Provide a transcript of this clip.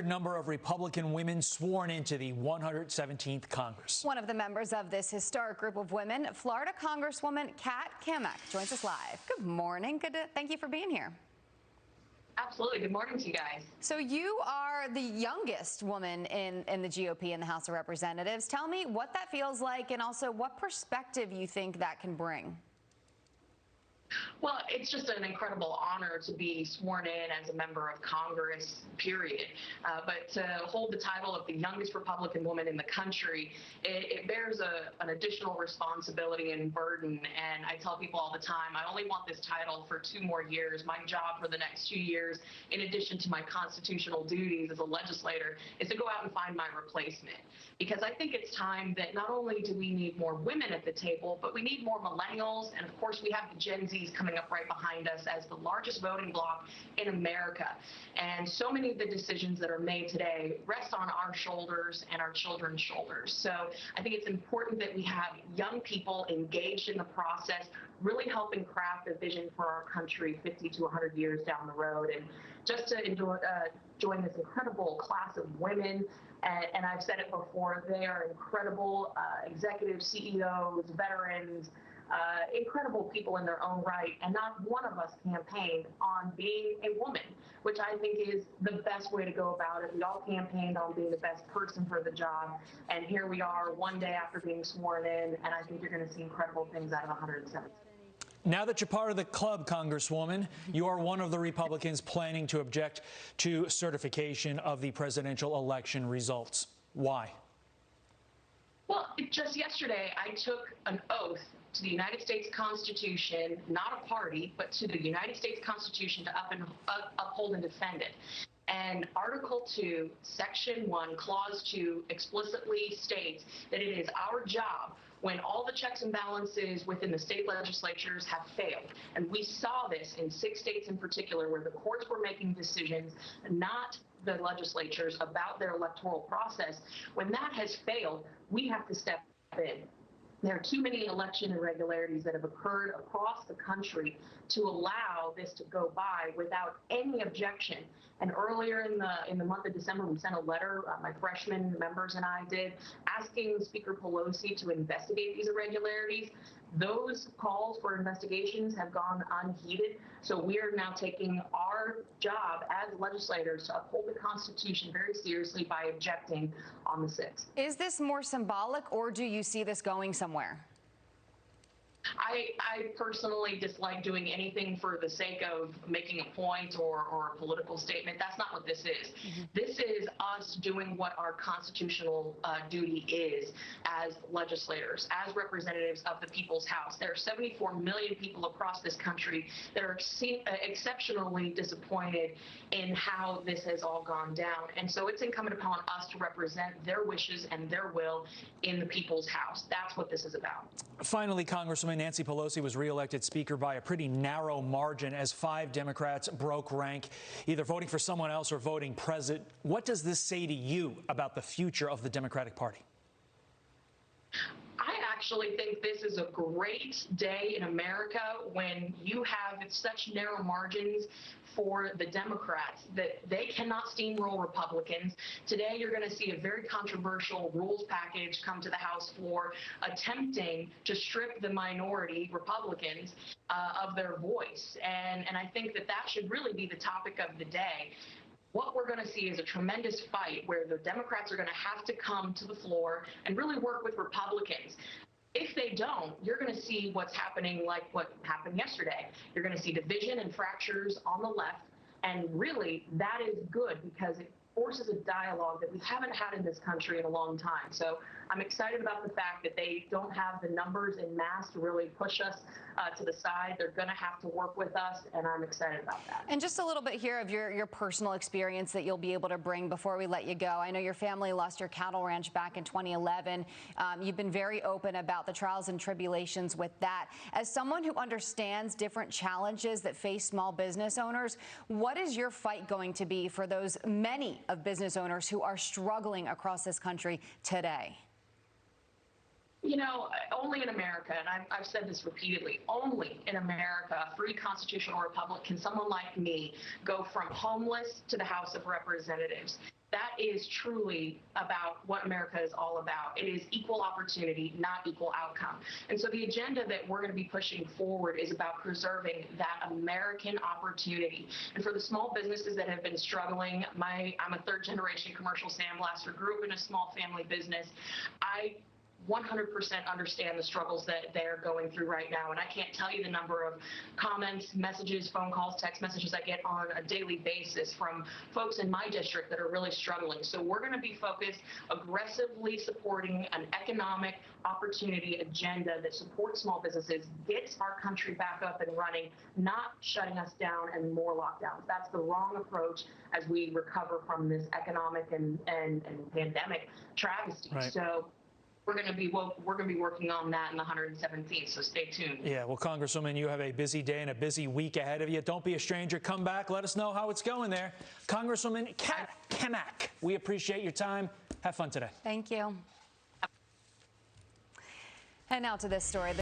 Number of Republican women sworn into the 117th Congress. One of the members of this historic group of women, Florida Congresswoman Kat Cammack, joins us live. Good morning. Thank you for being here. Absolutely. Good morning to you guys. So you are the youngest woman in the GOP in the House of Representatives. Tell me what that feels like and also what perspective you think that can bring. Well, it's just an incredible honor to be sworn in as a member of Congress, period. But to hold the title of the youngest Republican woman in the country, it bears an additional responsibility and burden. And I tell people all the time, I only want this title for 2 more years. My job for the next 2 years, in addition to my constitutional duties as a legislator, is to go out and find my replacement. Because I think it's time that not only do we need more women at the table, but we need more millennials. And of course, we have the Gen Zs coming up right behind us as the largest voting bloc in America. And so many of the decisions that are made today rest on our shoulders and our children's shoulders. So I think it's important that we have young people engaged in the process, really helping craft a vision for our country 50 to 100 years down the road. And just to join this incredible class of women, and I've said it before, they are incredible executives, CEOs, veterans, incredible people in their own right, and not one of us campaigned on being a woman, which I think is the best way to go about it. We all campaigned on being the best person for the job, and here we are one day after being sworn in, and I think you're going to see incredible things out of 107. Now that you're part of the club, Congresswoman, you are one of the Republicans planning to object to certification of the presidential election results. Why? Well, just yesterday, I took an oath to the United States Constitution, not a party, but to the United States Constitution to uphold and defend it. And Article 2, Section 1, Clause 2 explicitly states that it is our job when all the checks and balances within the state legislatures have failed. And we saw this in 6 states in particular where the courts were making decisions, not the legislatures, about their electoral process. When that has failed, we have to step in. There are too many election irregularities that have occurred across the country to allow this to go by without any objection. And earlier in the month of December, we sent a letter, my freshman members and I did, asking Speaker Pelosi to investigate these irregularities. Those calls for investigations have gone unheeded. So we are now taking our job as legislators to uphold the Constitution very seriously by objecting on the 6th. Is this more symbolic, or do you see this going somewhere? I personally dislike doing anything for the sake of making a point or a political statement. That's not what this is. This is us doing what our constitutional duty is as legislators, as representatives of the people's house. There are 74 million people across this country that are exceptionally disappointed in how this has all gone down. And so it's incumbent upon us to represent their wishes and their will in the people's house. That's what this is about. Finally, Congresswoman Nancy Pelosi was reelected Speaker by a pretty narrow margin as 5 Democrats broke rank, either voting for someone else or voting president. What does this say to you about the future of the Democratic Party? I actually think this is a great day in America when you have such narrow margins for the Democrats that they cannot steamroll Republicans. Today, you're going to see a very controversial rules package come to the House floor attempting to strip the minority Republicans of their voice. And I think that should really be the topic of the day. What we're going to see is a tremendous fight where the Democrats are going to have to come to the floor and really work with Republicans. If they don't, you're going to see what's happening like what happened yesterday. You're going to see division and fractures on the left. And really, that is good because it forces a dialogue that we haven't had in this country in a long time. So I'm excited about the fact that they don't have the numbers in mass to really push us to the side. They're going to have to work with us, and I'm excited about that. And just a little bit here of your personal experience that you'll be able to bring before we let you go. I know your family lost your cattle ranch back in 2011. You've been very open about the trials and tribulations with that. As someone who understands different challenges that face small business owners, what is your fight going to be for those many of business owners who are struggling across this country today? You know, only in America, and I've said this repeatedly, only in America, a free constitutional republic, can someone like me go from homeless to the House of Representatives. That is truly about what America is all about. It is equal opportunity, not equal outcome. And so the agenda that we're going to be pushing forward is about preserving that American opportunity. And for the small businesses that have been struggling, I'm a third generation commercial sandblaster, grew up in a small family business. I 100% understand the struggles that they're going through right now. And I can't tell you the number of comments, messages, phone calls, text messages I get on a daily basis from folks in my district that are really struggling. So we're going to be focused aggressively supporting an economic opportunity agenda that supports small businesses, gets our country back up and running, not shutting us down and more lockdowns. That's the wrong approach as we recover from this economic and pandemic travesty. Right. So we're going to be working on that in the 117th, so stay tuned. Yeah, well, Congresswoman, you have a busy day and a busy week ahead of you. Don't be a stranger. Come back. Let us know how it's going there. Congresswoman Kat Cammack, we appreciate your time. Have fun today. Thank you. And now to this story.